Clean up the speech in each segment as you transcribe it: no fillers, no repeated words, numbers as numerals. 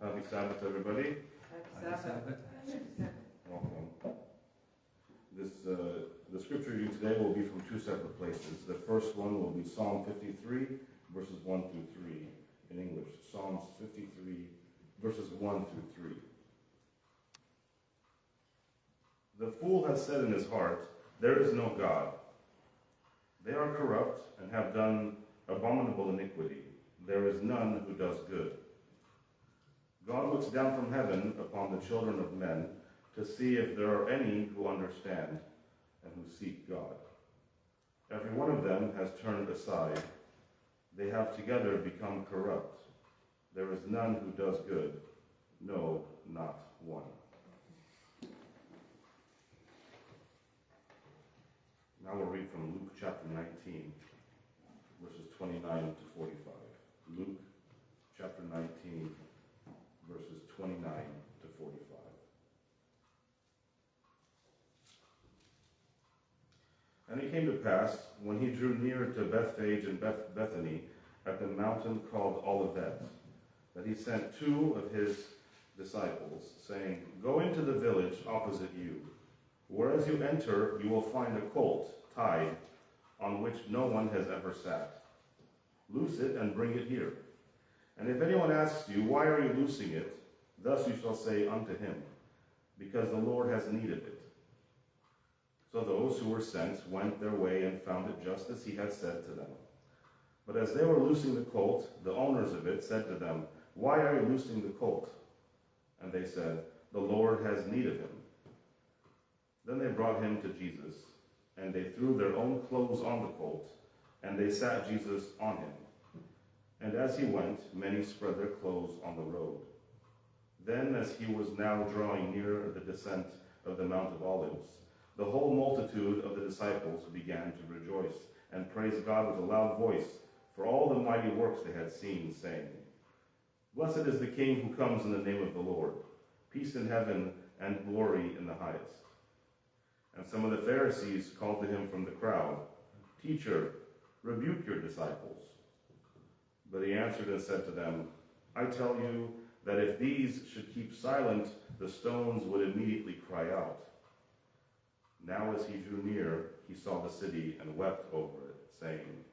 Happy Sabbath, everybody. Happy Sabbath. Welcome. The scripture reading today will be from two separate places. The first one will be Psalm 53, verses 1 through 3 in English. Psalms 53, verses 1 through 3. The fool has said in his heart, "There is no God." They are corrupt and have done abominable iniquity. There is none who does good. God looks down from heaven upon the children of men to see if there are any who understand and who seek God. Every one of them has turned aside. They have together become corrupt. There is none who does good, no, not one. Now we'll read from Luke chapter 19, verses 29 to 45. Luke chapter 19, verses 29 to 45. And it came to pass, when he drew near to Bethphage and Bethany, at the mountain called Olivet, that he sent two of his disciples, saying, "Go into the village opposite you. Where as you enter, you will find a colt tied, on which no one has ever sat. Loose it and bring it here. And if anyone asks you, 'Why are you loosing it?' thus you shall say unto him, 'Because the Lord has need of it.'" So those who were sent went their way and found it just as he had said to them. But as they were loosing the colt, the owners of it said to them, "Why are you loosing the colt?" And they said, "The Lord has need of him." Then they brought him to Jesus, and they threw their own clothes on the colt, and they sat Jesus on him. And as he went, many spread their clothes on the road. Then, as he was now drawing near the descent of the Mount of Olives, the whole multitude of the disciples began to rejoice and praise God with a loud voice for all the mighty works they had seen, saying, "Blessed is the King who comes in the name of the Lord. Peace in heaven and glory in the highest." And some of the Pharisees called to him from the crowd, "Teacher, rebuke your disciples." But he answered and said to them, "I tell you that if these should keep silent, the stones would immediately cry out." Now as he drew near, he saw the city and wept over it, saying,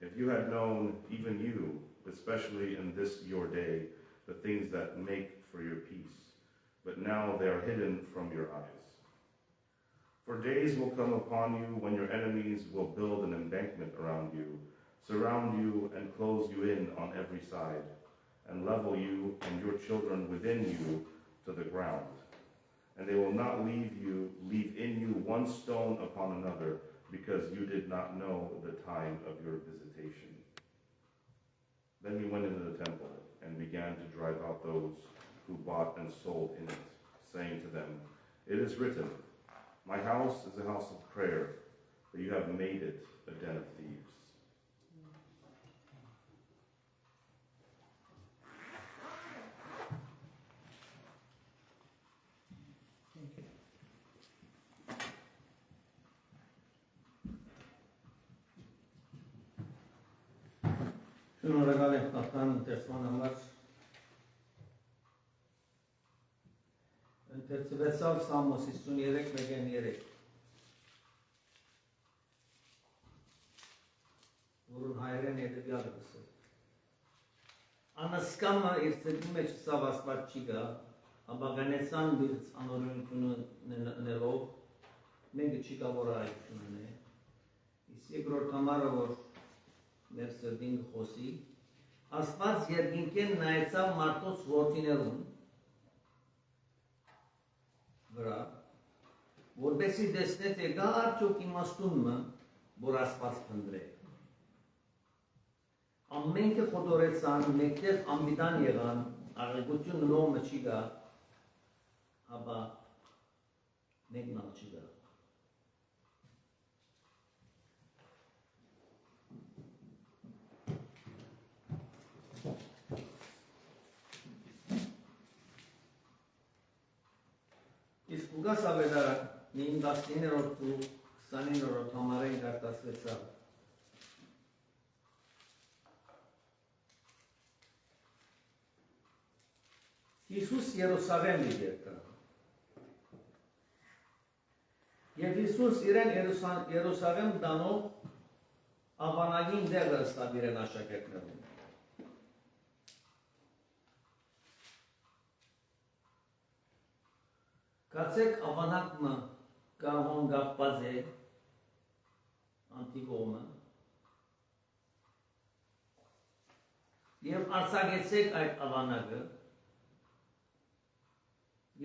"If you had known, even you, especially in this your day, the things that make for your peace, but now they are hidden from your eyes. For days will come upon you when your enemies will build an embankment around you, surround you and close you in on every side, and level you and your children within you to the ground. And they will not leave in you one stone upon another, because you did not know the time of your visitation." Then he went into the temple and began to drive out those who bought and sold in it, saying to them, "It is written, 'My house is a house of prayer,' but you have made it a den of thieves." Շնորհակալ ենք Տան ընթերցման համար։ Ընթերցվեցավ Սամոս 53:1-3, որն հայերեն հետևյալը գսել։ Անասկամը իր ծրի մեջ սավ ասված չի գա, աբագանեցան բիրց անորյունքունելով, մենքը չի գա որ այդքունն է։ Իսկ երկրորդ համարը, որ մեր սրդին խոսի, Աստված երկինքեն նայեցավ մարդոց որդիներուն վրա, որպեսի տեսնե թե գա արդյոք իմաստունը, որ Աստված փնտրե։ Ամենքը խոտորեցան, մեկտեղ անբիդան եղան, աղեղություն նոմը չի գա, ապա մեկնալ չի գա։ Իսկ ուգաս ավետարան 19-րդ ու 29-րդ համարեն կարտացվեցավ։ Հիսուս Երուսաղեմ եկա։ Եվ Հիսուս իրեն Երուսաղեմ դանող ավանագին դեղը ստավ իրեն աշակերտներում։ Կացեք ավանակը կահոն գապված է անտիգոմը և արցագեցեք այդ ավանակը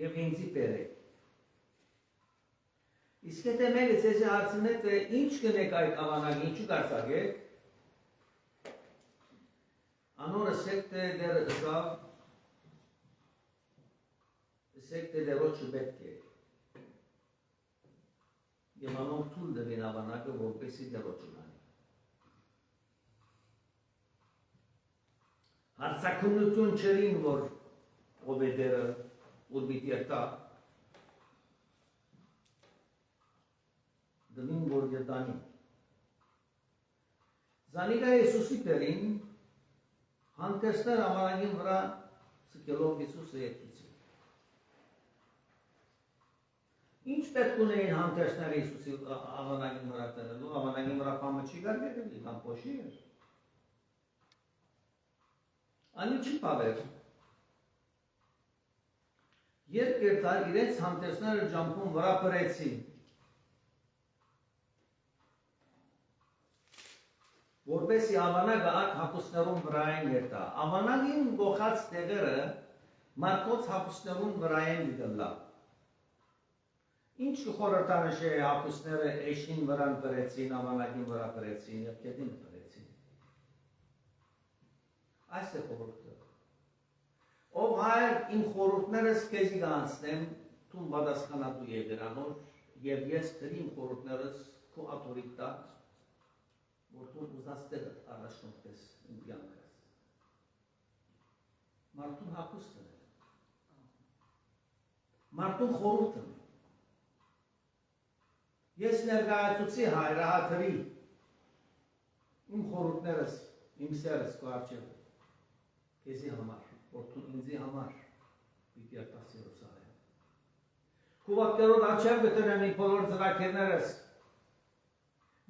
և ինձի բերեք։ Իսկ եթե մեկը ձեզ հարցնի, թե ինչ կնեք այդ ավանակը, ինչու կարձակեք, անոր ասեք, թե դեր զավ, ասեք, թե դերոջը պետք է։ Եվ անոր թուլ դվին ավանակը, որպեսի դերոջը լանի։ Հարցակունություն չերին, որ ով է դերը, որ պիտի ատա, դվին, որ գետանի։ Զանիկա Եսուսի պերին, հանդերսներ ավանագին վրա սկելով Եսուսը եծուցի։ Ինչ պետք ունեին հանդերսներ Եսուսի ավանագին վրա տնելու, ավանագին վրա պամը չի գարգերել, կամ պոշի էր։ Անի չի պավեր։ Երբ երթար իրենց հանդերսները ճամփուն վրա պրեցին, որպեսի ավանագը ակ հապուսներուն վրայեն երտա։ Ավանագին գողած տեղերը մարդոց հապուսներուն վրայեն դիգլա։ Ինչ կխորհրդանշ է հապուսները էշին վրան պրեցին, ավանագին վրա պրեցին և կետին պրեցին։ Այս է խորհուրդը։ Ով հայր իմ խորհուրդներս կեզի գանցնեմ, թուն բադասխանատու եվերանոր և ես թրիմ խորհուրդներս քո աթորիտա որ թուն ուզած տեղդ առաջնորդես իմ կյանքս։ Մարդուն հապուստն է։ Մարդուն խորհուրդն է։ Ես ներկայացուցի հայրահաթրի իմ խորհուրդներս, իմ սերս քո առջև քեզի համար, որ թուն ինձի համար պիտի արտաս Երուսաղեմ։ Քո ոտքերով առջև գտնեմ իմ բոլոր ծրագիրներս,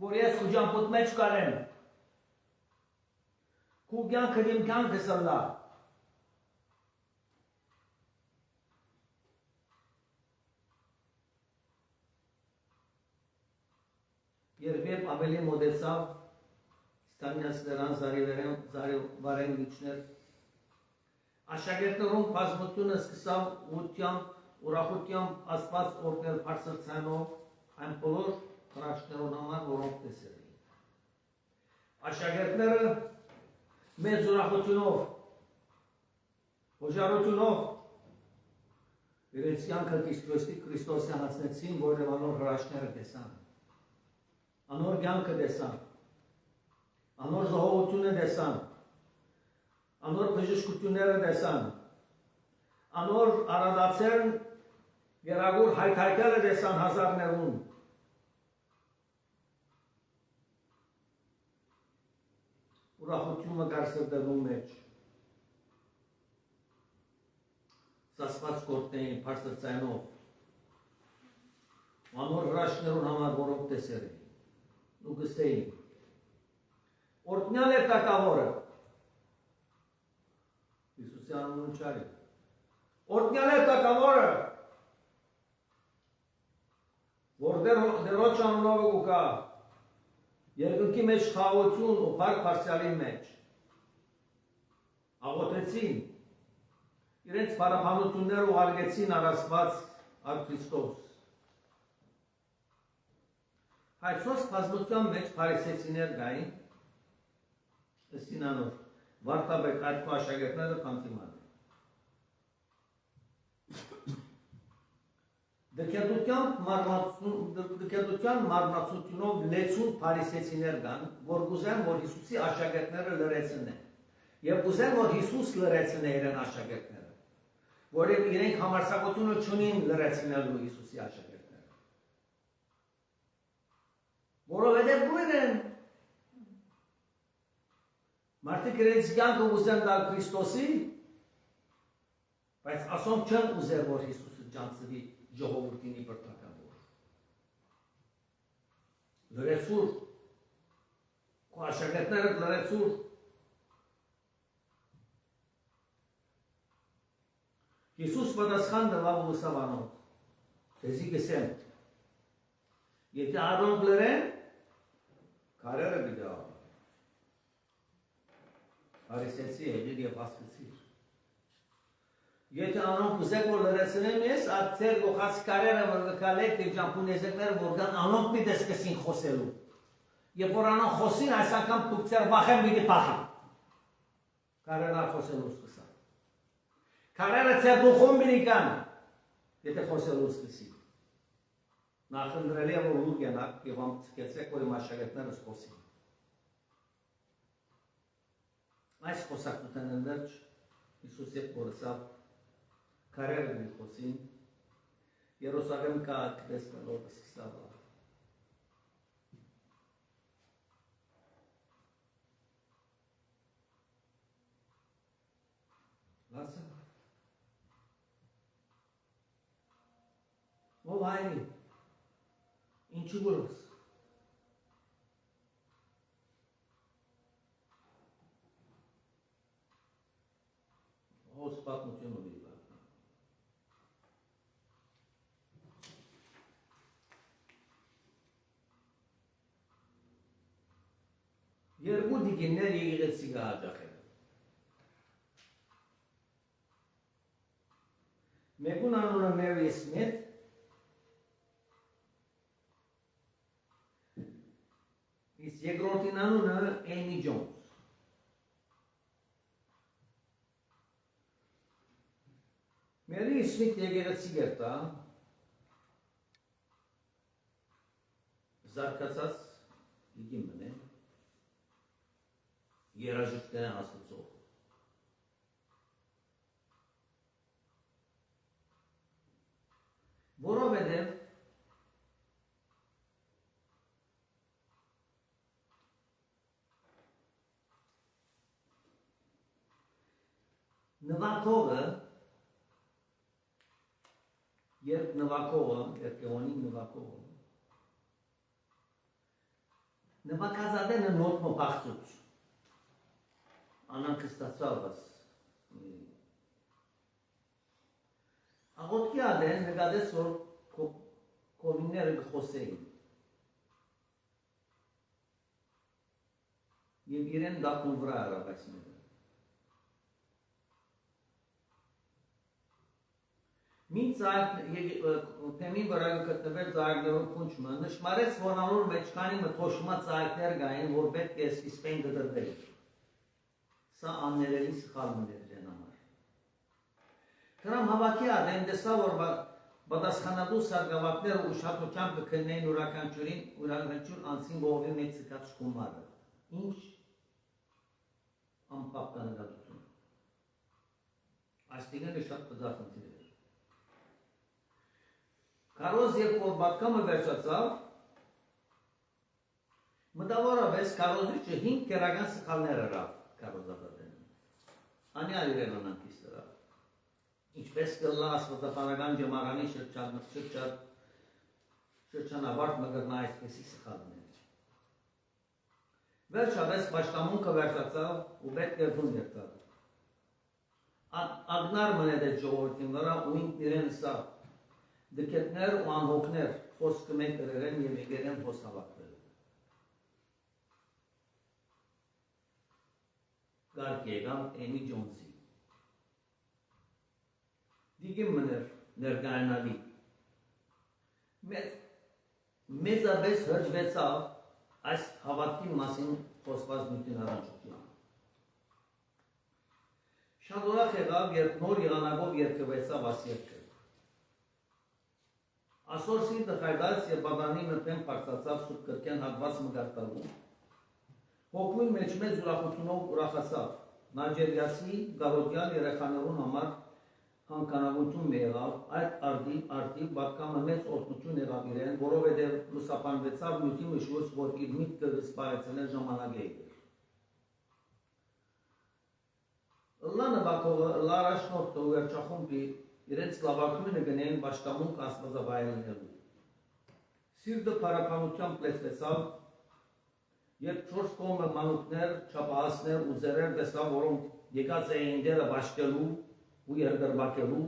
որ ես քո ճամփոտ մեջ կարեմ, քո կյանքը իմ կյանքս ըլլա։ Երբ ավելի մոտեցավ Ստանյասներան զարիվարեն միջներ, աշակերտներուն բազմությունը սկսավ ուրախությամբ Աստված օրհնել բարձրացնելով այն բոլոր հրաշքներուն համար, որոնք տեսել էին։ Աշակերտները մեծ ուրախությունով, հոժարությունով իրենց կյանքը Քրիստոսի հանձնեցին, որովհետև անոր հրաշքները տեսան, անոր կյանքը տեսան, անոր զոհողությունը տեսան, անոր բժշկությունները տեսան, անոր արադացերն գերագուր հայթայթերը տեսան հազարներուն։ Ուրախությունը կար սրտերուն մեջ։ Սասված կորտներին բարձրացնելով, անոր հրաշքներուն համար, որոնք տեսել էին, ու գսեին, օրհնյալ է տակավորը, Հիսուսի անունը չարի, օրհնյալ է տակավորը, որ դերոջ անունով ուկա, երկնքի մեջ խաղություն ու փառք բարձրալի մեջ, աղոթեցին, իրենց պարապանություններ ուղարկեցին առասված առ Քրիստոս։ Հայցոս բազմության մեջ փարիսեցիներ գային, ըսին անոր, վարտաբեկ այդ քո աշակերտները քանտիման են։ Դկետության մարմնացությունով լեցուն փարիսեցիներ կան, որ կուզեն, որ Հիսուսի աշակերտները լրեցնեն, և կուզեն, որ Հիսուս լրեցնե իրեն աշակերտները, որև իրենք համարձակությունը չունին լրեցնելու Հիսուսի աշակերտները, որովհետև գույր են, մարդիկ իրենց կյանքը ուզեն տալ Քրիստոսի, Բայց ասոն չեն ուզեր, որ Հիսուսը ջանցվի ժողովրդինի բրտակավոր։ Լրեցուր, քո աշակերտները լրեցուր։ Հիսուս պատասխան տվավ ու ուսավ անոնց. Ձեզի գսեմ, եթե առոնք լրեն, քարերը գդա։ Հարիսեցի եղիր և հասկացիր։ Եթե անոնք ուզեք որ լրեցնեմ ես, ատեր գողաց կարերը որ գկալեք և ճամպունեզեկները որ գան անոնք մի դեսկսին խոսելու։ Եվ որ անոնք խոսին, այս անգամ դուք ծեր վախեմ մի դիպախին։ Կարերը խոսելու սկսա։ Կարերը ծեր դուխում բինիկան, եթե խոսելու սկսի։ Նախնդրելի է որ ուր գենակ և ամցկեցեք որ իմ աշակերտներս խոսին։ Այս խոսակնության ընդերջ Հիսուս եվ որսավ քարերը մի խոսին, Երուսաղեմ կա կտես կլոտը սկսավ։ Լասը։ Ով հայնի, ինչու գորս։ Ոս պատմություն ունի բա։ Երկու դիգիններ եղեղեցի գա հաջախել։ Մեկուն անունը Մերի Սմիթ, իսկ երկրորդին անունը Էյմի Ջոնս։ Մերի Սմիթ եկեղեցի գերտա, զարկացած դիգին մնե, երաժիշտները ասացող։ Որովհետև նվակողը, երբ նվակողը, երկեղոնի նվակողը, նվակազատենը նոտ մպախծուց, անանք ստացավաս, աղոտքի ադեն նգադես որ կովինները գխոսեին և իրեն դակուն վրա արավայսները։ Մին թեմին վրա գտնվել ծայգներով կունչմը, նշմարեց որ անոր մեջքանի մթոշմա ծայգներ գային, որ պետք է սկիսպեն գդրվել։ Սա աններելի սխալմներ են համար։ Կրամ հավաքի ադեն դեսա որ բադասխանադու սարգավակները ուշատությամբ կքննեին ուրականչուր անցին գողովի մեծ սկած շկումարը։ Ինչ ամպապ կանգատություն։ Այս տիգները շատ պզախնցիր էր։ Կարոզ երբ որ բատկամը վերջացավ, մտավորապես կարոզիչը 5 կերական սխալներ երավ կարոզատատեն։ Անյալ իրեն անանքիս դրա։ Ինչպես կլա աստվածապանական ջմարանի շրջանավարտ մգրնա այսպեսի սխալներ։ Վերջապես պաշտամունքը վերջացավ ու պետք էր դուն երթավ։ Ագնար մնետ այդ ժողովրդին վրա ու ինքն իրեն սա դկետներ ու անհոգներ խոսքը մեկ կրերեն և եկերեն խոս հավակվել։ Գարկ եկավ Էյմի Ջոնսի։ Դիգին մներ ներգայնալի։ Մեզապես հրջվեցավ այս հավատքի մասին խոսված նույթին առանջության։ Շատ ուրախ եղավ, երբ նոր եղանակով երկվեցավ աս երկը։ Ասոր սիրտը խայդաց և բադանի մտեն պարծացավ սուտ կրկեն հատված մգարտալու։ Հոգմին մեջ մեծ ուրախությունով ուրախացավ, նաջերյացի գարոդյան երեխաներուն համար հանկանավություն մի եղավ, այդ արդիվ բատկամը մեծ օրտնություն եղավ իրեն, որովհետև լուսապանվեցավ նյութի մշուց, որ իր միտքը վսպայեցնել ժամանակ է իր։ Լանը բակողը լարաշնորթը ու երջախումբի իրենց լավակումինը գնեն բաշտամունք աստվածավայելնելու։ Սիրտը պարապանությամբ լեցվեցավ, երբ չորս կողմը մանուկներ, չապահասներ ու զերեր տեսավ, որոնք եկած էին դերը բաշտելու ու երգրբակելու,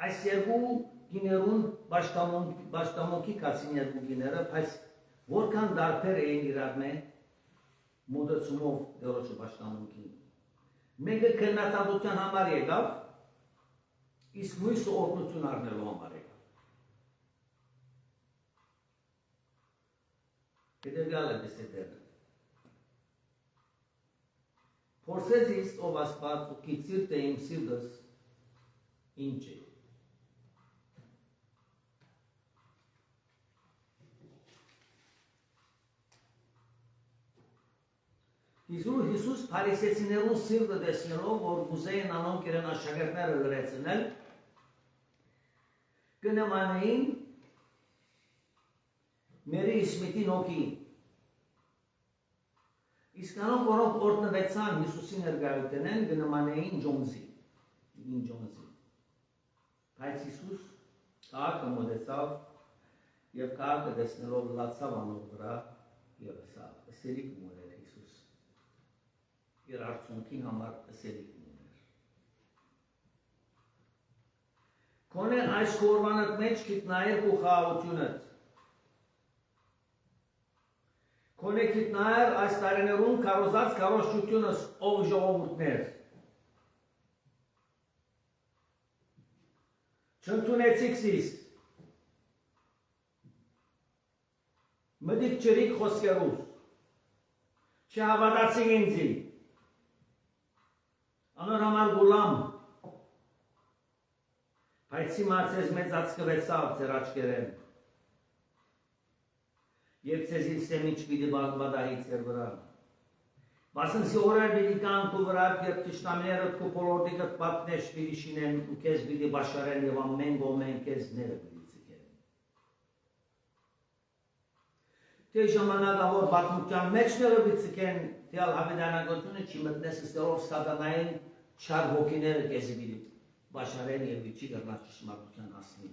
այս երկու գիներուն բաշտամունքի կացին երկու գիները, բայց որքան դարբեր էին իրար մեն մոդեցումով դերոջը բաշտամունքին։ Մեկը քննադատության համար եկավ, իսկ մյուսը օրհնություն առնելու համար եկավ։ Հետևյալ է դեսետերը։ Փորձեց իսկ ով ասպած ու կիցիր թե իմ սիրտս ինչ է։ Հիսուս փարիսեցիներուն սիրտը տեսնելով, որ գուզեին անոնք իրեն աշակերտները լրացնել, կնմանեին Մերի Իսմիթին հոգին։ Իսկ անոնք, որոնք օրհնվեցան Հիսուսի ներկայութենեն, կնմանեին Ջոնզի։ Բայց Հիսուս քաղաքը մոտեցավ եւ քաղաքը տեսնելով լացավ անոր վրա եւ ասավ. «Սերիկ ուներ Հիսուս»։ Իր արցունքին համար սերիկ ուներ։ Կոնե այս կորբանդ մեջ գիտնայր ու խաղաղությունդ։ Կոնե գիտնայր այս տարիներուն կարոզած կարոշությունս ով ժողովուրդներ։ Չընդունեցիք զիս։ Մտիկ չրիք խոսքերուս։ Չհավատացիք ինձի։ Անոր համար գուլամ։ Բայց հիմա ձեզ մեծ ածկվեցավ ձեր աչքերեն։ Եվ ձեզ սեմիչ պիտի բադահի ձեր վրա։ Բասնսի օրեր պիտի կան քու վրա, երբ թշնամիները քու բոլորտիկը պատնեշ պիտի շինեն ու քեզ պիտի բաշարեն եւ ամեն գոմեն քեզ ները պիտի ցկեն։ Թե ժամանակավոր պատմության մեջները պիտի ցկեն, դիալ հավիտյանագությունը չի մտնես ստերով սատանային չար հոգիները քեզ պիտի բաշարեն եւ չի կրնա ճշմարտության հասնի։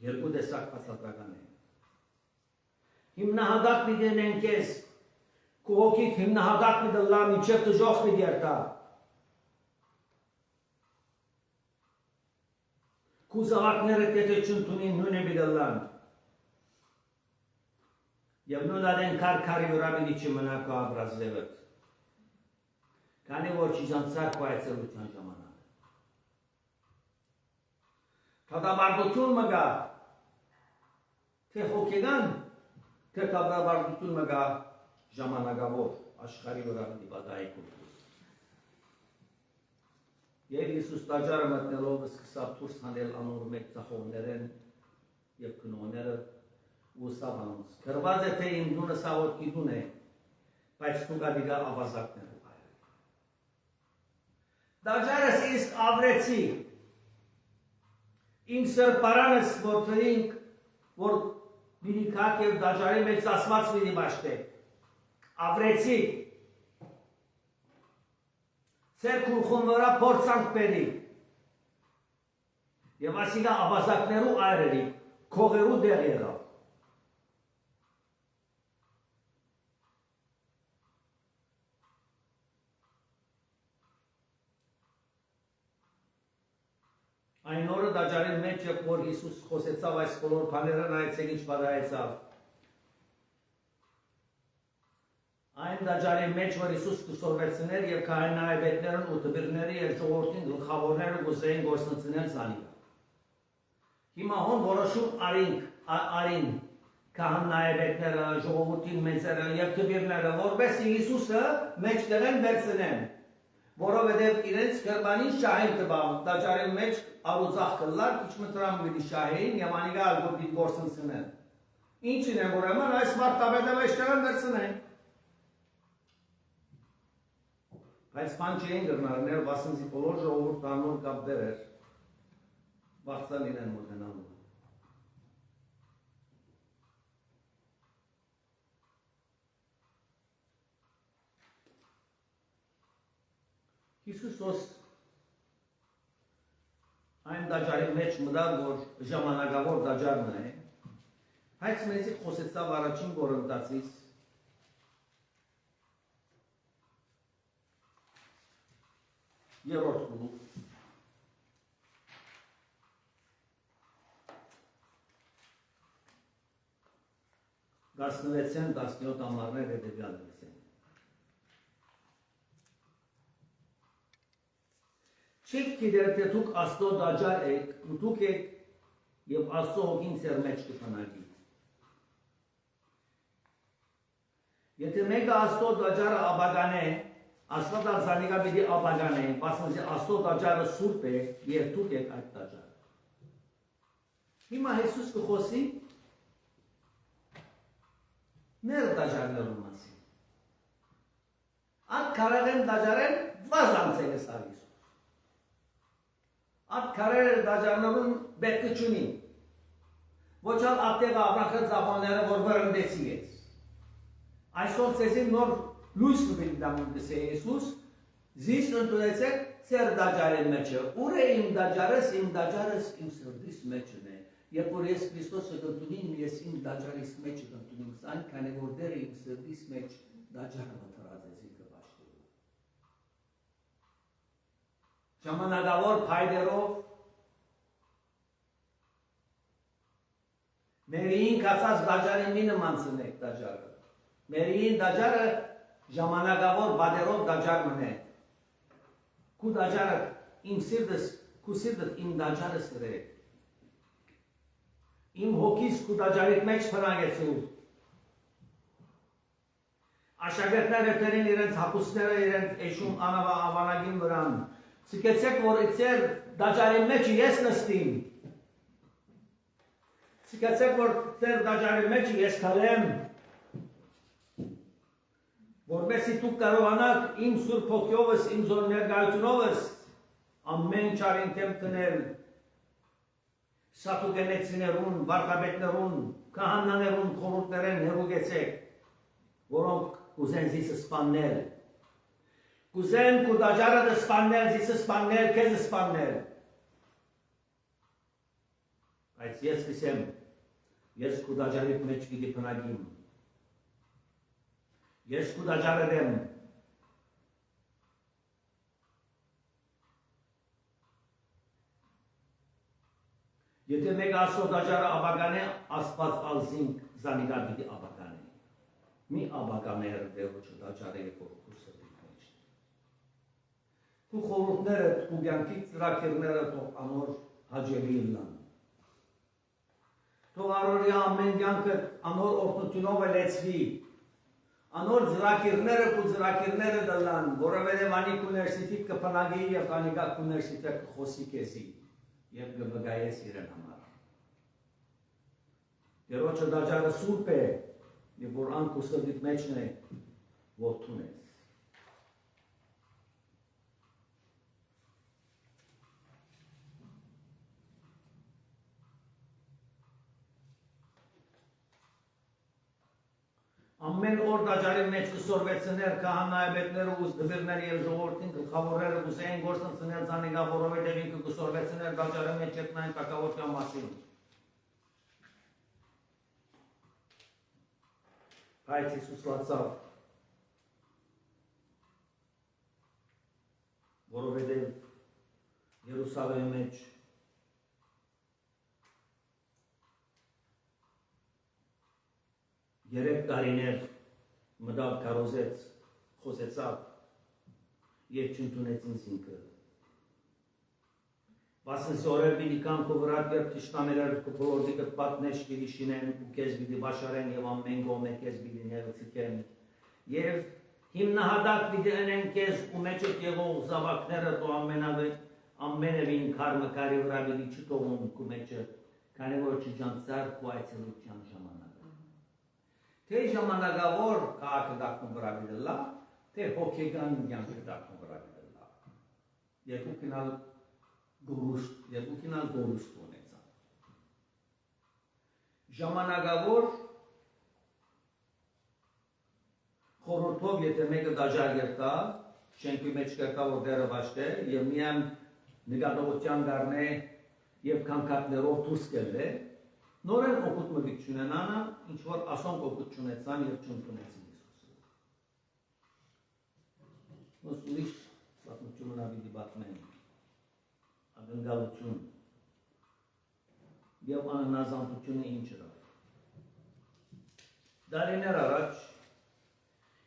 Երկու տեսակ բացատրական է։ Հիմնահատակ մի դենեն կեզ, կու հոգիք հիմնահատակ մի դլա միջև տժող մի դերտա։ Կու զավակները կետը չնտունին նույն է մի դլան։ Եվ նույն ադեն կար-կարի վրա մի դիչի մնակա աբրած դևըտ։ Կանի որ չիզանցար կայցելության ժամանակ։ Թադաբարդություն մգա, թե հոգեգան, թե կաբրաբարդություն մգա ժամանակավոր աշխարի վրա դիպադայի կուրկուս։ Եվ Հիսուս տաջարը մտնելով սկսավ թուրս հանել անոր մեկ ծախողներեն և կնոները ու սավ անոնց։ Կրված է թե իմ դունը սաղոտքի դուն է, բայց թուգա դիգա ավազակներու այր։ Տաջարս իսկ ավրեցի, իմ սրպարանս որթրինք, որ միրի կակ և դաջարի մեջ ասված միրի բաշտե, ավրեցի, ծեր կուրխուն վրա փորձանք պերի, և ասիգա ավազակներու այրերի, քողերու դեղ եղավ։ Այն օրը դաջարին մեջ երբ որ Հիսուս խոսեցավ այս բոլոր բաները նայեցեք ինչ պատահեցավ։ Այն դաջարի մեջ որ Հիսուս կուսորվեցներ եւ քահանայապետներն ու տբիրները եւ ժողովրդին գլխավորները գուզեին գործընծնել զանիգա։ Հիմա հոն որոշում արին քահանայապետները, ժողովրդին մեծերը եւ տբիրները, որպես Հիսուսը մեջտեղեն վերցնեն, որովհետեւ իրենց կրբանին շահին տվավ, դաջարի մեջ արուծախ կլար, քիչ մտրամ գիտի շահին եւ անիգա ալգոբիտ գործընծնեն։ Ինչին է ուրեմն այս մարտաբետը մեջտեղեն վերցնեն։ Բայց բան չէին գրնարներ, վասնզի բոլոր ժողովուրդ անոր կապ դեր էր, վախծան իրեն մոտենալու։ Հիսուսոս այն դաջարի մեջ մտավ, որ ժամանակավոր դաջարն է, հայց մեզի խոսեցավ առաջին Կորինթացիս երրորդ գլուխ 16-17 ամառներ հետևյալ լսեն։ Չեք գիտեր, թե դուք Աստծո դաջար եք, ու դուք եք եւ Աստծո հոգին ձեր մեջ կփնագի։ Եթե մեկը Աստծո դաջարը աբագան է, Աստված զանիգա պիտի աբագան է, բացի Աստծո դաջարը սուրբ է, եւ դուք եք այդ դաջարը։ Հիմա Հիսուս կխոսի մեր դաջարներու մասին։ Այդ կարեղեն դաջարեն վազանցել է սարիս։ Այդ կարեղեն դաջարներուն բետք չունի։ Ոչ ալ ատեղ ապրանքը ծապանները, որ վրընդեցի ես։ Այսօր ծեզի նոր լույս կպիտ դամուն դսե Հիսուս, զիս ընդունեցեք ծեր դաջարեն մեջը։ Ուր է իմ դաջարս իմ սրդիս մեջն է։ Երբ որ ես Քրիստոսը կընդունիմ, ես իմ դաջարիս մեջ կընդունիմ, այն քանի որ դերը իմ սրտիս մեջ դաջարը մթրած ես ինքը բաշխելու։ Ժամանակավոր փայդերով մերին կացած դաջարին մի նմանցնեք դաջարը։ Մերին դաջարը ժամանակավոր բادرով դաջար մնե։ Քու դաջարը իմ սիրտս, քու սիրտդ իմ դաջարը սրե։ Իմ հոգիս քու դաջարիդ մեջ փնագեցու։ Աշակերտները տերին իրենց հապուսները իրենց էշում անավանագին վրան։ Ցիկեցեք, որ իցեր դաջարի մեջ ես նստիմ։ Ցիկեցեք, որ ծեր դաջարի մեջ ես քալեմ։ Որբեսի դուք կարողանաք իմ սուրբ հոգիովս, իմ զոր ներկայությունովս ամեն չարին թեմ տնել սատուկենեցիներուն, վարդապետներուն, քահանաներուն, խորհուրդներեն հերուգեցեք, որոնք կուզեն զիսը սպաննել։ Կուզեն քու դաջարը սպաննել, զիսը սպաննել, քեզ սպաննել։ Բայց ես կսեմ, ես քու դաջարիդ մեջ պիտի փնագիմ։ Ես քու դաջարը դեմ։ Եթե մեկ Աստծո դաջարը աբագան է, Աստված ալզինք զանիգա պիտի աբագան է։ Մի աբագաներ դերոջը դաջարը է որ քու սրտի մեջ։ Քու խորհուրդները, քու կյանքի ծրագիրները թող անոր հաջելի լինեն։ Թող առօրյա ամեն կյանքը անոր օրհնությունով լեցվի։ Անոր ծրագիրները քու ծրագիրները դլան, որովհետև անիկ ուներսիտետ կփնագի եւ անիկա ուներսիտետ կխոսի քեզի։ Եվ գվգայես իրեն համար։ Դերոջը դաջարը սուրբ է, և որ անկու սրդիտ մեջն է, որդուն ես։ Ամեն օր դաջարի մեջ կսորվեցներ քահանայաբետները ու դվիրները եւ ժողովրդին գլխավորները կուզեին գործընծնել ցանիգա որովհետեւ ինքը կսորվեցներ դաջարի մեջ ետնային տակավորության մասին։ Բայց Հիսուս լացավ, որովհետեւ Երուսաղեմի մեջ երեք տարիներ մտավ կարոզեց, խոսեցավ և չընդունեց ինձ ինքը։ Բասն սորեր պիտի կանքո վրա երբ թշնամիներ կփոլորդի կտպատնեշ պիտի շինեն ու քեզ պիտի բաշարեն և ամեն կողմը քեզ պիտի ներծիկեն և հիմնահատակ պիտի ընեն քեզ ու մեջդ եղող զավակները դու ամենևին քարմկարի վրա պիտի չթողουν քու մեջը, քանի որ չջանցար քու այցելության ժամանակ։ Թե ժամանակավոր քաղաքը դակում վրա դլա, թե հոգեգան կյանքը դակում վրա դլա։ Երկուքինալ գորուստ ունեցան։ Ժամանակավոր խորհրդով եթե մեկը դաջար երթա, շենքի մեջ կերտա որ դերը վաշտե եւ միայն նկատողության գարնե եւ կանգատներով դուրս կելը նորեն օգուտ մգիչ ունենանա ինչ որ ասոն օգուտ ունեցան եւ չընդունեցին Հիսուսը ոնց ուրիշ պատմություն ունի դիպատմեն ակնկալություն եւ անհնազանդությունը ինչ էր դարիներ առաջ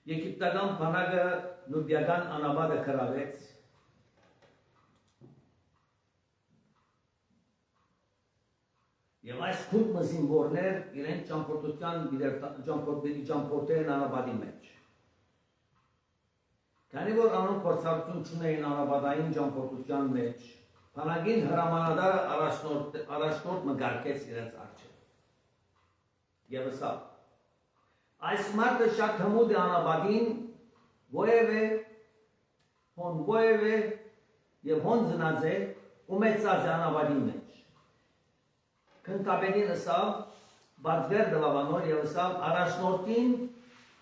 Եգիպտական բանակը նուբիական անաբադը կրավեց եւ այս քուտ մզինվորներ իրեն ճամփորդեն անաբադի մեջ քանի որ անոնք փորձառություն չունեին անաբադային ճամփորդության մեջ բանակին հրամանատարը առաջնորդ մգարկեց իրենց առջև եւ սա Այս մարդը շատ հմուտ է անաբադին, ովև է և հոն զնած է ու մեծած է անաբադի մեջ։ Քնկապետին ըսավ, բացվեր դվավանոր և ըսավ առաջնորդին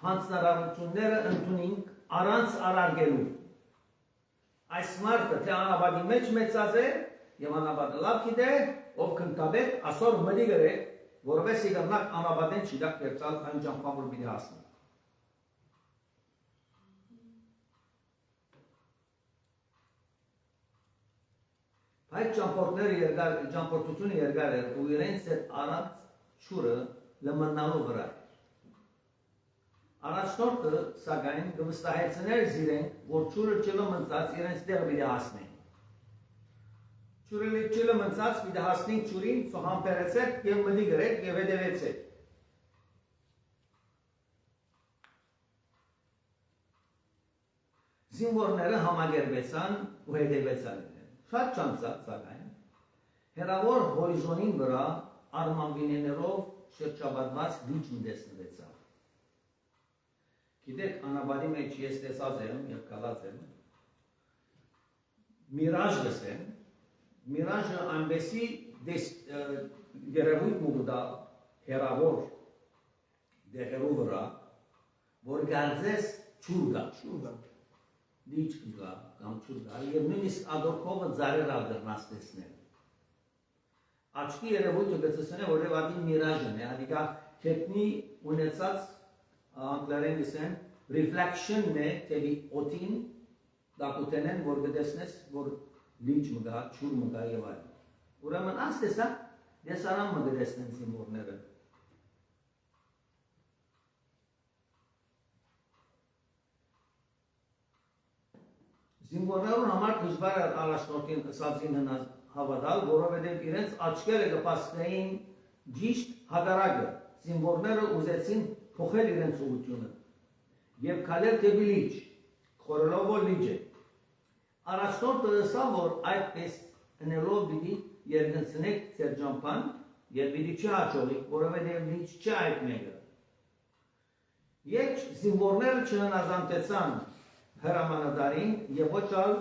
հանցնարարությունները ընդունինք առանց արարգելու։ Այս մարդը թե անաբադի մեջ մեծած է և անաբադը լավ գիտե, ով քնկապետ ասոր մդի գրե որովհետև իդրնակ անաբադեն չիդակ կերծալ այն ճամփան որ պիտի հասնի։ Այդ ճամփորդությունը երկար էր ու իրենց այդ առած շուրը լմնալու վրա էր։ Առաջնորդը սակայն կվստահեցներ իրենք, որ շուրը չլմնցած իրենց տեղ պիտի հասնեն։ Չուրը մնցած պիտի հասնենք չուրին, սոհամպերեցեք և մդի գրեք և հետևեցեք։ Զինվորները համագերբեցան ու հետևեցան իրեն։ Շատ չանցած սակայն, հեռավոր հորիզոնին վրա արմանվիններով շրջապատված լիճ տեսնվեցավ։ Գիտեք, անաբադի մեջ ես տեսած եմ և կալած եմ, միրաժ լսեմ, Միրաժը այնպեսի երևույթ մուգուտա հերավոր դեղերու վրա, որ գարձես չուր գա, լիճ կգա կամ չուր գա, և նույնիսկ ադորքովը ձարեր ալդրնաց տեսնել։ Աչքի երևույթը գծսն է, որև ադին միրաժն է, ադիկա կետնի ունեցած անգլերեն գսեն, reflection-ն է տևի օտին, դակուտենեն, որ գտեսնես, որ լիճ մգա, չուր մգա և այլ։ Ուրեմն այս տեսակ դեսարան մգտեսնեն զինվորները։ Զինվորներուն համար դժվար է առաջնորդին ըսածին հավատալ, որովհետև իրենց աչքերը կպասկային ճիշտ հակառակը։ Զինվորները ուզեցին փոխել իրենց ուղղությունը և քալել դեպի լիճ, խորելով որ լիճ է։ Առաջնորդը ըսավ, որ այդպես ընելով պիտի երկնցնեք ձեր ճամփան և պիտի չհաջողի, որովհետև լիճ չէ այդ մեկը։ Երբ զինվորները չհնազանդեցան հրամանատարին և ոչ ալ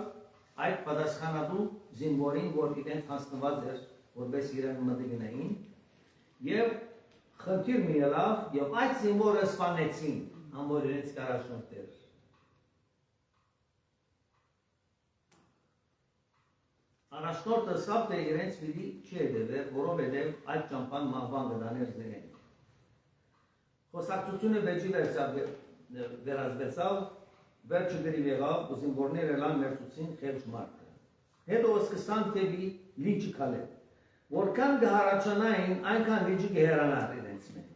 այդ պատասխանատու զինվորին, որ իրենց հասնված էր, որպես իրեն մտիգնային, և խնդիր մի ելավ, և այդ զինվորը սպանեցին, ամոր իրենց կարաշնորդեր։ Առաջնորդը սավ թե իրենց պիտի չի հետևեր, որովհետև այդ ճամփան մահվան կդաներ զրեն։ Խոսակցությունը վեճի վերածվեցավ, վերջը գրիվ եղավ ու զինվորները լան մերծուցին խեղճ մարդը։ Հետո սկսան թեպի լիճը քալել։ Որքան կհառաջանային, այնքան լիճը կհեռանար իրենց մեջ։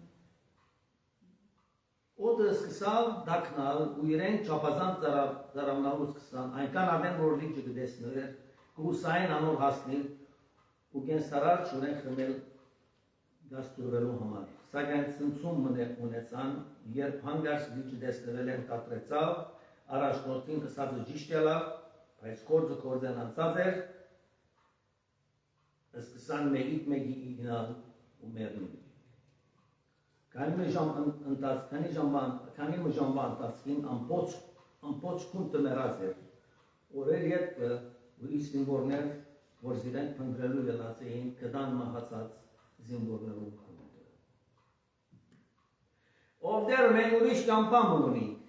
Օդը սկսավ դակնալ ու իրենք չափազանց ծարավնալու սկսան, այնքան արդեն որ լիճը կտեսներ, կհուսային անոր հասնել ու կենսարար չունեն խմել դաստուրվելու համար։ Սակայն ցնցում ունեցան, երբ հանգարց լիճը տեսնվել են կատրեցավ, առաջնորդին ըսածը ճիշտ ելավ, բայց գործեն անցած էր, սկսան մեկիտ մեկի իգնալ ու մերնին։ Քանի ժամվա ընթացքին ամբողջ քունտը մեռած էր, օրեր ետքը ուրիշ զինվորներ, որ զիրենք փնտրելու ելած էին, կդան մահացած զինվորներու քունտը։ Ով դեր մենք ուրիշ ճամփան ունենք,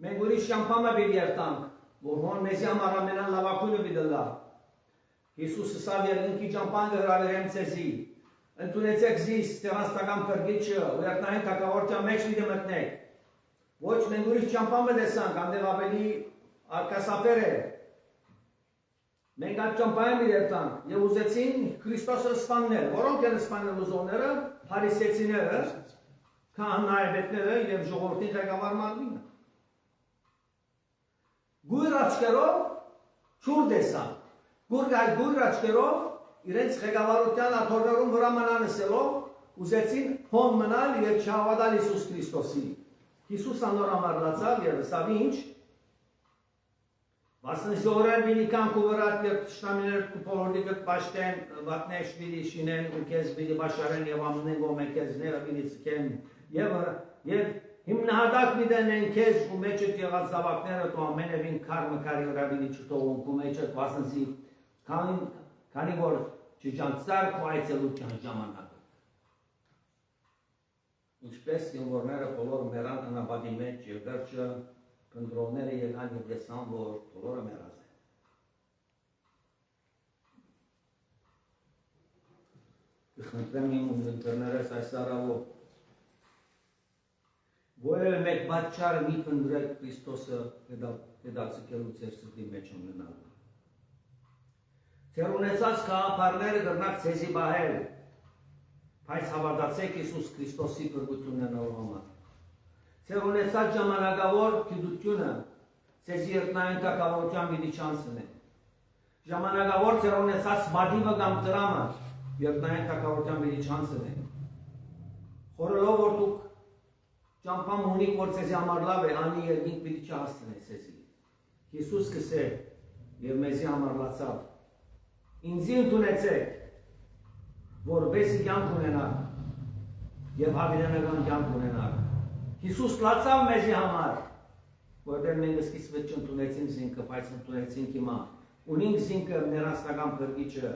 Մենք ուրիշ ճամփամը պիտի երթանք, որ հոն մեզի համար ամենան լավակույնը պիտի լա։ Հիսուսը սա երկնքի ճամփան կհրավիրեմ ցեզի։ Ընդունեցեք զիս Ստեփանստական փրկիչը, ու երթային թակավորության մեջ պիտի մտնեք։ Ոչ մենք ուրիշ ճամփամը տեսանք, այնտեղ ավելի արկասապեր է։ Մենք այդ ճամփային պիտի երթանք եւ ուզեցին Քրիստոսը սպանել։ Որոնք են սպանել ուզողները, փարիսեցիները, քահանայապետները եւ ժողովրդի ղեկավար մարմինը։ Գույր աչքերով ճուր տեսան։ Գույր աչքերով իրենց ղեկավարության աթոռներում վրա մնան ասելով ուզեցին հոն մնալ եւ չհավատալ Հիսուս Քրիստոսի։ Հիսուս անոր համար լացավ եւ ասավ ինչ։ Վասն ժողովրդի պիտի կանք ու վրա եւ շնամիներ կուպորոդիկը պաշտեն վատնեշ պիտի շինեն ու քեզ պիտի բաշարեն եւ ամեն ոմե քեզ ները պիտի ցկեն եւ հիմնահատակ պիտեն քեզ ու մեջդ եղած զավակները դու ամենևին քարմը քարի վրա պիտի չթողουν ու մեջդ վասնզի քանի որ չջանցար ու այցելության ժամանակը ինչպես զինվորները բոլոր մեռան անապատի մեջ եւ վերջը Կնդրոնները եկան և տեսան, որ բոլորը մեռած են։ Կխնդրեմ իմ ունկնդրներս այս առավոտ, որևէ մեկ պատճառ մի կնդրեք Քրիստոսը հետացկելու ձեր սրտի մեջ ունենալու։ Ձեր ունեցած գաղափարները կրնակ ձեզի պահել, բայց հավատացեք Հիսուս Քրիստոսի փրկություն ունենալու համար։ Ձեր ունեցած ժամանակավոր գիտությունը ձեզի երկնային թագավորության պիտի չանցնի։ Ժամանակավոր ձեր ունեցած մադիվը կամ դրամը երկնային թագավորության պիտի չանցնի։ Խորելով որ դուք ճամփամ ունիք, որ ձեզի համար լավ է, անի երկինք պիտի չհասցնի ձեզի։ Հիսուս կսե եւ մեզի համար լացավ։ Ինձի ընդունեցեք, որպեսզի կյանք ունենաք եւ հավիտենական կյանք ունենաք։ Հիսուս լացավ մեզի համար, որտեղ մենք սկիզբից չընդունեցինք զինքը, բայց ընդունեցինք հիմա։ Ունենք զինքը ներաստական փրկիչը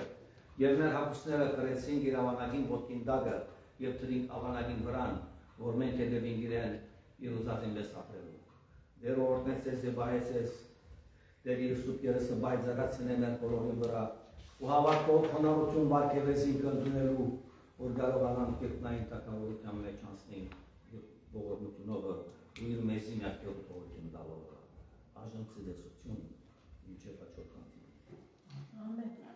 եւ մեր հապուստները կրեցինք իր ավանակին ոտքին դագը եւ դրինք ավանակին վրան, որ մենք հետևենք իրեն իր ուզածին պես ապրելու։ Դեր օրհնեցես եւ բայեցես, դեր իր սուրբ երեսը բայձարացնե մեր բոլորի վրա ու հավատքով հնարություն բարգեւեցինք ընդունելու, որ կարողանանք երկնային թագավորության մեջ անցնել։ Բողորմությունովը ու իր մեզի միակյով թողություն դալով, աժն ծիդեսություն, ինչև աչոր կանտին։ Ամեն։